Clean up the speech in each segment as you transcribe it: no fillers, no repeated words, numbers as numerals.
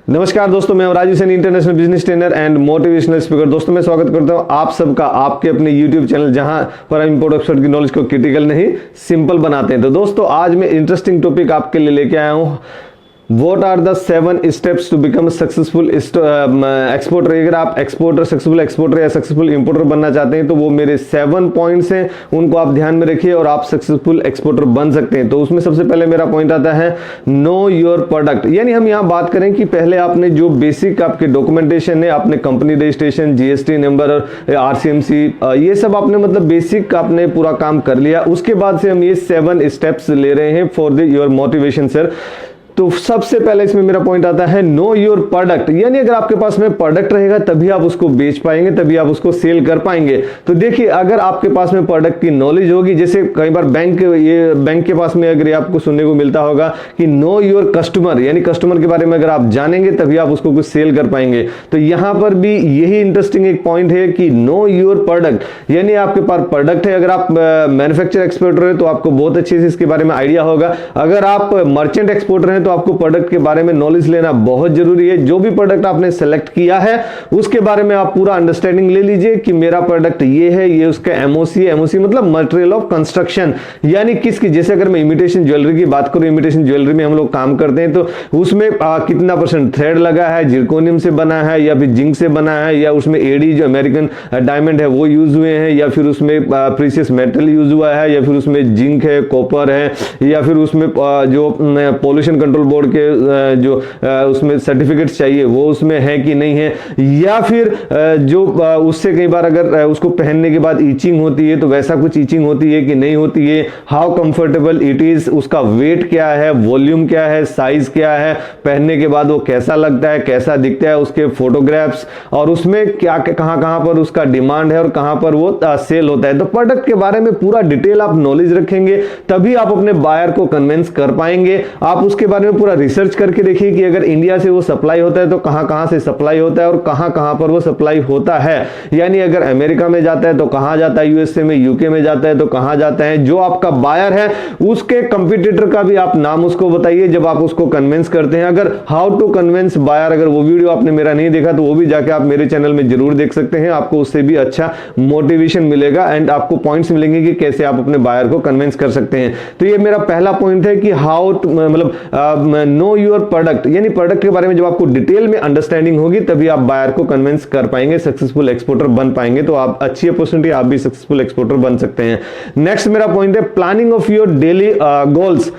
नमस्कार दोस्तों, मैं Raju Saini, international business trainer and motivational speaker. दोस्तों मैं स्वागत करता हूं आप सबका आपके अपने YouTube चैनल, जहां पर हम इंपोर्ट एक्सपोर्ट की नॉलेज को क्रिटिकल नहीं सिंपल बनाते हैं। तो दोस्तों आज मैं इंटरेस्टिंग टॉपिक आपके लिए लेके आया हूं। What are the 7 steps to become a successful exporter? अगर आप एक्सपोर्टर, सक्सेसफुल एक्सपोर्टर या सक्सेसफुल इंपोर्टर बनना चाहते हैं तो वो मेरे 7 पॉइंट्स हैं, उनको आप ध्यान में रखिए और आप सक्सेसफुल एक्सपोर्टर बन सकते हैं। तो उसमें सबसे पहले मेरा पॉइंट आता है नो योर प्रोडक्ट। यानी हम यहाँ बात करें कि पहले आपने जो बेसिक आपके डॉक्यूमेंटेशन है, आपने company registration, GST number, RCMC, ये सब आपने मतलब बेसिक आपने पूरा काम कर लिया। उसके बाद से हम ये 7 स्टेप्स ले रहे हैं फॉर योर मोटिवेशन सर। तो सबसे पहले इसमें मेरा पॉइंट आता है नो योर प्रोडक्ट। यानी अगर आपके पास में प्रोडक्ट रहेगा तभी आप उसको बेच पाएंगे, तभी आप उसको सेल कर पाएंगे। तो देखिए, अगर आपके पास में प्रोडक्ट की नॉलेज होगी, जैसे कई बार बैंक के पास में अगर ये आपको सुनने को मिलता होगा कि नो योर कस्टमर, यानी कस्टमर के बारे में अगर आप जानेंगे तभी आप उसको कुछ सेल कर पाएंगे। तो यहां पर भी यही इंटरेस्टिंग एक पॉइंट है कि नो योर प्रोडक्ट। यानी आपके पास प्रोडक्ट है, अगर आप मैन्युफैक्चर एक्सपोर्टर है तो आपको बहुत अच्छे से इसके बारे में आइडिया होगा। अगर आप मर्चेंट एक्सपोर्टर हैं तो आपको प्रोडक्ट के बारे में नॉलेज लेना बहुत जरूरी है। जो भी प्रोडक्ट आपने सेलेक्ट किया है उसके बारे में आप पूरा अंडरस्टैंडिंग ले लीजिए कि मेरा प्रोडक्ट ये है, ये उसका एमओसी। एमओसी मतलब मटेरियल ऑफ कंस्ट्रक्शन, यानी किसकी, जैसे अगर मैं इमिटेशन ज्वेलरी की बात करूं, इमिटेशन ज्वेलरी में हम लोग काम करते हैं तो उसमें कितना % थ्रेड लगा है, जिरकोनियम से बना है या फिर जिंक से बना है, या उसमें एडी जो अमेरिकन डायमंड है वो यूज हुए हैं, या फिर उसमें प्रीशियस मेटल यूज हुआ है, या फिर उसमें जिंक है, कॉपर है, या फिर उसमें जो पोल्यूशन कंट्रोल बोर्ड के जो उसमें सर्टिफिकेट्स चाहिए वो उसमें है कि नहीं है, या फिर जो उससे कई बार अगर उसको पहनने के बाद ईचिंग होती है तो वैसा कुछ ईचिंग होती है कि नहीं होती है, हाउ कंफर्टेबल इट इज, उसका वेट क्या है, वॉल्यूम क्या है, साइज क्या है, पहनने के बाद वो कैसा लगता है, कैसा दिखता है, उसके फोटोग्राफ्स, और उसमें क्या कहां पर उसका डिमांड है और कहां पर वो सेल होता है। तो प्रोडक्ट के बारे में पूरा डिटेल आप नॉलेज रखेंगे तभी आप अपने बायर को कन्विंस कर पाएंगे। आप उसके बारे में पूरा रिसर्च करके देखिए कि अगर इंडिया से वो सप्लाई होता है तो कहां से सप्लाई होता है और कहां पर वो सप्लाई होता है। यानी अगर अमेरिका में जाता है तो कहां जाता है, यूएसए में, यूके में जाता है तो कहां जाता है। जो आपका बायर है उसके कंपटीटर का भी आप नाम उसको बताइए जब आप उसको कन्विंस करते हैं। अगर हाउ टू कन्विंस बायर, अगर वो वीडियो आपने मेरा नहीं देखा तो वो भी जाके आप मेरे चैनल में जरूर देख सकते हैं, आपको उससे भी अच्छा मोटिवेशन मिलेगा एंड आपको पॉइंट्स मिलेंगे कि कैसे आप अपने बायर को कन्विंस कर सकते हैं। तो ये मेरा पहला पॉइंट है कि हाउ मतलब नो योर प्रोडक्ट, यानी प्रोडक्ट के बारे में जब आपको डिटेल में अंडरस्टैंडिंग होगी तभी आप बायर को कन्विंस कर पाएंगे, सक्सेसफुल एक्सपोर्टर बन पाएंगे। तो आप अच्छी अपॉर्चुनिटी, आप भी सक्सेसफुल एक्सपोर्टर बन सकते हैं। नेक्स्ट मेरा पॉइंट है planning of your daily goals.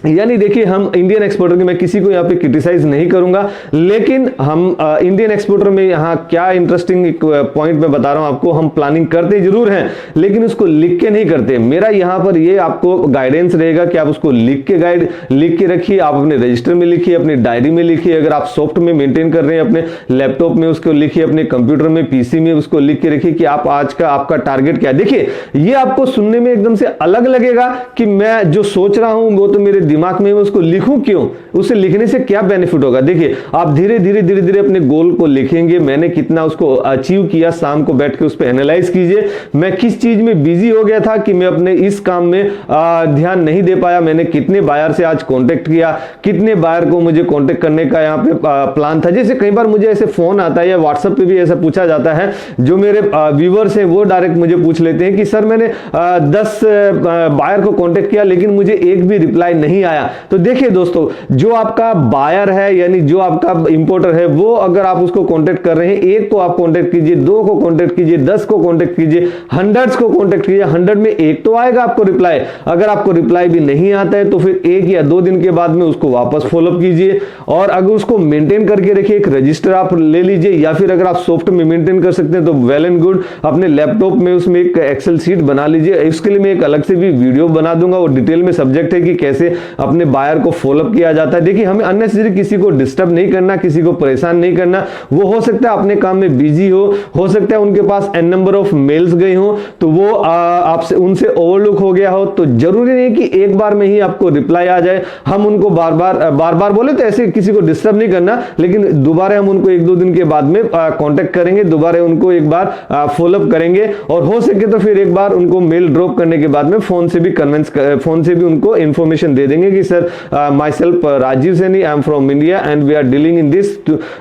यानी देखिए, हम इंडियन एक्सपोर्टर की, मैं किसी को यहाँ पे क्रिटिसाइज नहीं करूंगा, लेकिन हम इंडियन एक्सपोर्टर में यहाँ क्या इंटरेस्टिंग एक पॉइंट मैं बता रहा हूं आपको, हम प्लानिंग करते जरूर हैं लेकिन उसको लिख के नहीं करते। मेरा यहाँ पर ये आपको गाइडेंस रहेगा कि आप उसको लिख के रखिए, आप अपने रजिस्टर में लिखिए, अपनी डायरी में लिखिए। अगर आप सॉफ्ट में मेंटेन कर रहे हैं अपने लैपटॉप में उसको लिखिए, अपने कंप्यूटर में, पीसी में उसको लिख के रखिए कि आप आज का आपका टारगेट क्या है। देखिए, ये आपको सुनने में एकदम से अलग लगेगा कि मैं जो सोच रहा हूं वो तो मेरे दिमाग में, उसको लिखूं क्यों, उसे लिखने से क्या बेनिफिट होगा। देखिए, आप धीरे धीरे अपने गोल को लिखेंगे, मैंने कितना उसको अचीव किया, शाम को बैठ के उस पर एनालाइज कीजिए, मैं किस चीज में बिजी हो गया था कि मैं अपने इस काम में ध्यान नहीं दे पाया, मैंने कितने बायर से आज कांटेक्ट किया, कितने बायर को मुझे कांटेक्ट करने का यहाँ पे प्लान था। जैसे कई बार मुझे ऐसे फोन आता है या व्हाट्सएप पे भी ऐसा पूछा जाता है, जो मेरे व्यूवर्स हैं वो डायरेक्ट मुझे पूछ लेते हैं कि सर मैंने 10 बायर को कांटेक्ट किया लेकिन मुझे एक भी रिप्लाई नहीं आया। तो देखिए दोस्तों, जो आपका बायर है यानी जो आपका इंपोर्टर है, वो अगर आप उसको कांटेक्ट कर रहे हैं, एक को आप कांटेक्ट कीजिए, 2 को कांटेक्ट कीजिए, 10 को कांटेक्ट कीजिए, 100 को कांटेक्ट कीजिए, 100 में एक तो आएगा आपको रिप्लाई। अगर आपको रिप्लाई भी नहीं आता है तो फिर 1 या 2 दिन के बाद में उसको वापस फॉलोअप कीजिए। और अगर उसको मेंटेन करके रखिए, एक रजिस्टर आप ले लीजिए, या फिर अगर आप सॉफ्ट में मेंटेन कर सकते हैं तो वेल एंड गुड, अपने लैपटॉप में उसमें एक एक्सेल सीट बना लीजिए। इसके लिए मैं एक अलग से भी वीडियो बना दूंगा, वो डिटेल में सब्जेक्ट है कि कैसे अपने बायर को फॉलोअप किया जाता है। देखिए, हमें अननेसेसरी किसी को डिस्टर्ब नहीं करना, किसी को परेशान नहीं करना। वो हो सकता है अपने काम में बिजी हो सकता है उनके पास n नंबर ऑफ मेल्स गए हो तो वो आपसे उनसे ओवरलुक हो गया हो। तो जरूरी नहीं कि एक बार में ही आपको रिप्लाई आ जाए, हम उनको बार बार बोले तो ऐसे किसी को डिस्टर्ब नहीं करना, लेकिन दोबारा हम उनको 1-2 दिन के बाद में कांटेक्ट करेंगे, दोबारा उनको एक बार फॉलोअप करेंगे, और हो सके तो फिर एक बार उनको मेल ड्रॉप करने के बाद में फोन से भी उनको इंफॉर्मेशन दे देंगे कहेंगे कि sir myself Rajeev Saini, I am from India and we are dealing in this,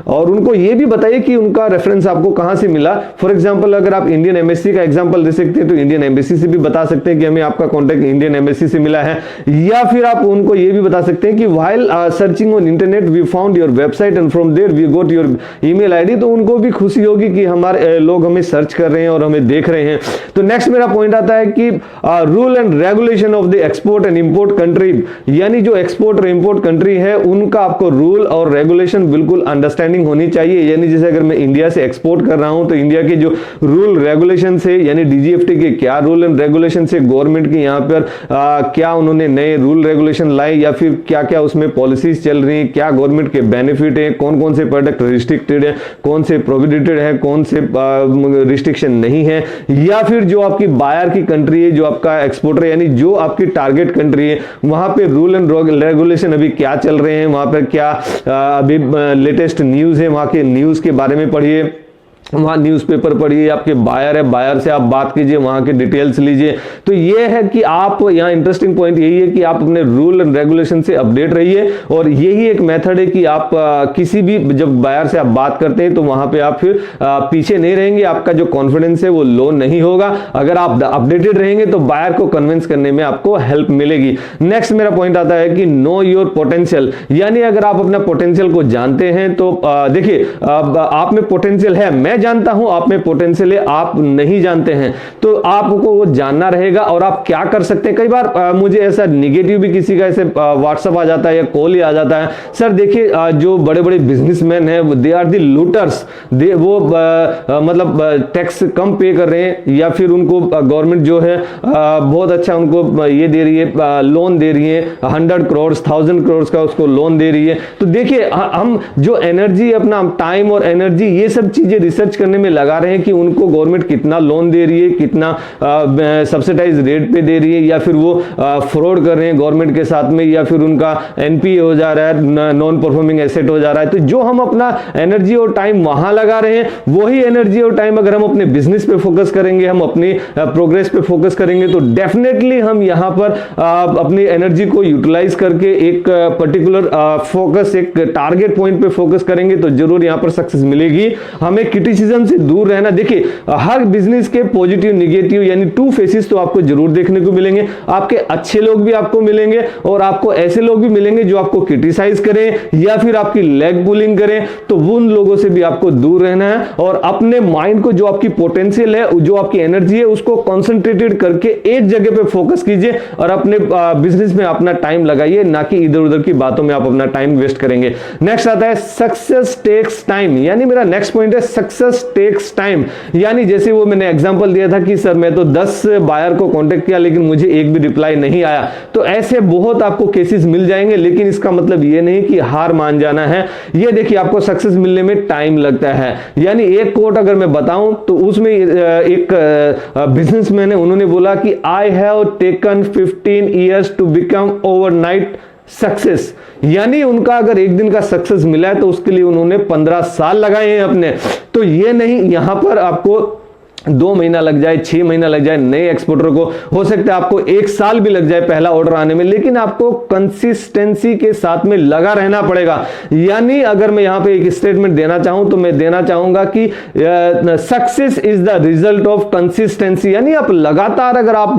और उनको ये भी बताइए कि उनका रेफरेंस आपको कहां से मिला। फॉर एग्जांपल अगर आप इंडियन एम्बेसी का एग्जांपल दे सकते हैं तो इंडियन एम्बेसी से भी बता सकते हैं कि हमें आपका कॉन्टैक्ट इंडियन एम्बेसी से मिला है, या फिर आप उनको ये भी बता सकते हैं कि while searching on internet we found your website and from there we got your email ID, तो उनको भी खुशी होगी कि हमारे लोग हमें सर्च कर रहे हैं और हमें देख रहे हैं। तो नेक्स्ट मेरा पॉइंट आता है कि rule and regulation of the export and import country, यानी जो एक्सपोर्ट और इंपोर्ट कंट्री है उनका आपको रूल और रेगुलेशन बिल्कुल अंडरस्टैंडिंग होनी चाहिए। यानी जैसे अगर मैं इंडिया से एक्सपोर्ट कर रहा हूं तो इंडिया के जो रूल रेगुलेशन से, यानी डीजीएफटी के क्या रूल एंड रेगुलेशन से, गवर्नमेंट की यहाँ पर क्या उन्होंने नए रूल रेगुलेशन लाए या फिर क्या क्या उसमें पॉलिसीज चल रही हैं, क्या गवर्नमेंट के बेनिफिट है, कौन कौन से प्रोडक्ट रिस्ट्रिक्टेड है, कौन से प्रोहिबिटेड है, कौन से रिस्ट्रिक्शन नहीं है, या फिर जो आपकी बायर की कंट्री है, जो आपका एक्सपोर्टर यानी जो आपकी टारगेट कंट्री है, वहां पे रूल एंड रेगुलेशन अभी क्या चल रहे हैं, वहां पर क्या अभी लेटेस्ट न्यूज है, वहां के न्यूज के बारे में पढ़िए, वहां न्यूज़पेपर पढ़िए, आपके बायर है, बायर से आप बात कीजिए, वहां के डिटेल्स लीजिए। तो ये है कि आप यहाँ इंटरेस्टिंग पॉइंट यही है कि आप अपने रूल एंड रेगुलेशन से अपडेट रहिए, और यही एक मेथड है कि आप किसी भी जब बायर से आप बात करते हैं तो वहां पे आप फिर पीछे नहीं रहेंगे, आपका जो कॉन्फिडेंस है वो लो नहीं होगा। अगर आप अपडेटेड रहेंगे तो बायर को कन्विंस करने में आपको हेल्प मिलेगी। नेक्स्ट मेरा पॉइंट आता है कि नो योर पोटेंशियल, यानी अगर आप अपना पोटेंशियल को जानते हैं तो देखिए आप में पोटेंशियल है, मैं जानता हूं आप में पोटेंशियल है, आप नहीं जानते हैं तो आपको वो जानना रहेगा और आप क्या कर सकते हैं। कई बार मुझे ऐसा निगेटिव भी किसी का ऐसे व्हाट्सएप आ जाता है या कॉल ही आ जाता है, सर देखिए जो बड़े बड़े बिजनेसमैन हैं दे आर द लूटर्स, वो मतलब टैक्स कम पे कर रहे हैं, या फिर उनको गवर्नमेंट जो है बहुत अच्छा उनको ये दे रही है, लोन दे रही है 100 करोड़ 1000 करोड़ का उसको लोन दे रही है। तो देखिए हम जो एनर्जी, अपना टाइम और एनर्जी, ये सब चीजें रिसर्च करने में लगा रहे हैं कि उनको गवर्नमेंट कितना लोन दे रही है, कितना सब्सिडाइज रेट पे दे रही है, या फिर वो फ्रॉड कर रहे हैं गवर्नमेंट के साथ में, या फिर उनका एनपीए हो जा रहा है, नॉन परफॉर्मिंग एसेट हो जा रहा है। तो जो हम अपना एनर्जी और टाइम वहां लगा रहे हैं, वही एनर्जी और टाइम अगर हम अपने बिजनेस पे फोकस करेंगे, हम अपनी प्रोग्रेस पे फोकस करेंगे, तो डेफिनेटली हम यहां पर अपनी एनर्जी को यूटिलाइज करके एक पर्टिकुलर फोकस, एक टारगेट पॉइंट पे फोकस करेंगे तो जरूर यहां पर सक्सेस मिलेगी। हमें क्रिटिसिज्म से दूर रहना। देखिए हर बिजनेस के पॉजिटिव निगेटिव यानी टू फेसेस तो आपको जरूर देखने को मिलेंगे। आपके अच्छे लोग भी आपको मिलेंगे और आपको ऐसे लोग भी मिलेंगे जो आपको क्रिटिसाइज करें या फिर आपकी लेग पुलिंग करें, तो उन लोगों से भी आपको दूर रहना है और अपने माइंड को, जो आपकी पोटेंशियल है, जो आपकी एनर्जी है, उसको कॉन्सेंट्रेटेड करके एक जगह पे फोकस कीजिए और अपने बिजनेस में अपना टाइम लगाइए, ना कि इधर उधर की बातों में आप अपना टाइम वेस्ट करेंगे। नेक्स्ट आता है सक्सेस टेक्स टाइम, यानी मेरा नेक्स्ट पॉइंट है सक्सेस टेक्स टाइम। यानी जैसे वो मैंने एग्जांपल दिया था कि सर मैं तो 10 बायर को कांटेक्ट किया लेकिन मुझे एक भी रिप्लाई नहीं आया, तो ऐसे बहुत आपको केसेस मिल जाएंगे, लेकिन इसका मतलब ये नहीं कि हार मान जाना है। ये देखिए आपको सक्सेस मिलने में टाइम लगता है। यानी एक कोट अगर मैं बताऊं तो उसमें एक बिजनेसमैन है, उन्होंने बोला कि I have taken 15 years to become overnight success. यानी उनका अगर एक दिन का सक्सेस मिला है तो उसके लिए उन्होंने 15 साल लगाए हैं अपने। तो ये नहीं यहां पर आपको 2 महीना लग जाए, 6 महीना लग जाए, नए एक्सपोर्टर को हो सकता है आपको 1 साल भी लग जाए पहला ऑर्डर आने में, लेकिन आपको कंसिस्टेंसी के साथ में लगा रहना पड़ेगा। यानी अगर मैं यहां पे एक स्टेटमेंट देना चाहूं तो मैं देना चाहूंगा कि success is the result of consistency. यानी आप लगातार अगर आप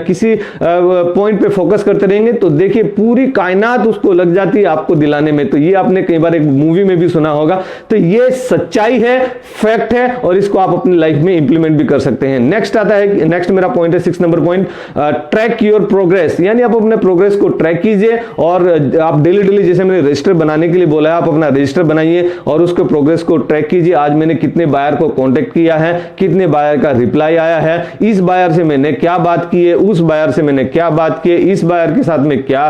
किसी पॉइंट पे फोकस करते रहेंगे तो देखिए पूरी कायनात उसको लग जाती है आपको दिलाने में। तो ये आपने कई बार एक मूवी में भी सुना होगा। तो ये सच्चाई है, फैक्ट है और इसको आप अपनी लाइफ में इंप्लीमेंट भी कर सकते हैं। नेक्स्ट आता है, नेक्स्ट मेरा पॉइंट है 6 number point, track your progress. यानी आप अपने प्रोग्रेस को ट्रैक कीजिए और आप डेली जैसे मैंने रजिस्टर बनाने के लिए बोला है, आप अपना रजिस्टर बनाइए और उसके प्रोग्रेस को ट्रैक कीजिए। आज मैंने कितने बायर को कांटेक्ट किया है, कितने बायर का रिप्लाई आया है, इस बायर से मैंने क्या बात की है, उस बायर से मैंने क्या बात की है, इस बायर के साथ में क्या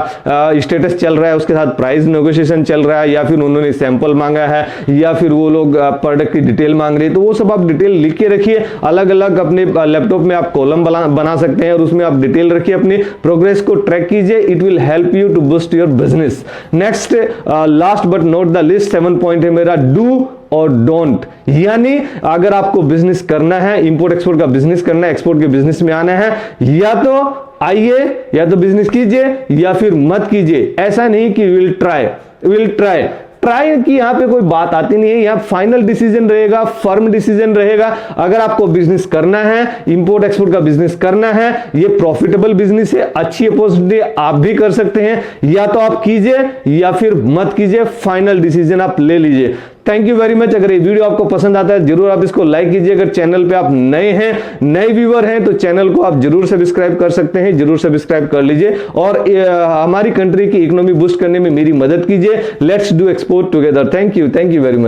स्टेटस चल रहा है, उसके साथ प्राइस नेगोशिएशन चल रहा है, या फिर उन्होंने सैंपल मांगा है, या फिर वो लोग प्रोडक्ट की डिटेल मांग रहे हैं। तो वो सब आप डिटेल लिख के रखिए। अलग अलग अपने लैपटॉप में आप कॉलम बना सकते हैं और उसमें आप डिटेल रखिए, अपनी प्रोग्रेस को ट्रैक कीजिए। It will help you to boost your business. Next last but not the list 7 point है मेरा, डू और डोंट। यानी अगर आपको बिजनेस करना है, इंपोर्ट एक्सपोर्ट का बिजनेस करना है, एक्सपोर्ट के बिजनेस में आना है, या तो आइए, या तो बिजनेस कीजिए या फिर मत कीजिए। ऐसा नहीं कि विल ट्राई की यहां पे कोई बात आती नहीं है। यहां फाइनल डिसीजन रहेगा, फर्म डिसीजन रहेगा। अगर आपको बिजनेस करना है, इंपोर्ट एक्सपोर्ट का बिजनेस करना है, ये प्रॉफिटेबल बिजनेस है, अच्छी अपॉर्चुनिटी, आप भी कर सकते हैं। या तो आप कीजिए या फिर मत कीजिए, फाइनल डिसीजन आप ले लीजिए। Thank you very much. अगर ये वीडियो आपको पसंद आता है जरूर आप इसको लाइक कीजिए। अगर चैनल पे आप नए हैं, नए व्यूअर हैं, तो चैनल को आप जरूर सब्सक्राइब कर सकते हैं, जरूर सब्सक्राइब कर लीजिए और हमारी कंट्री की इकोनॉमी बूस्ट करने में मेरी मदद कीजिए। Let's do export together. Thank you very much.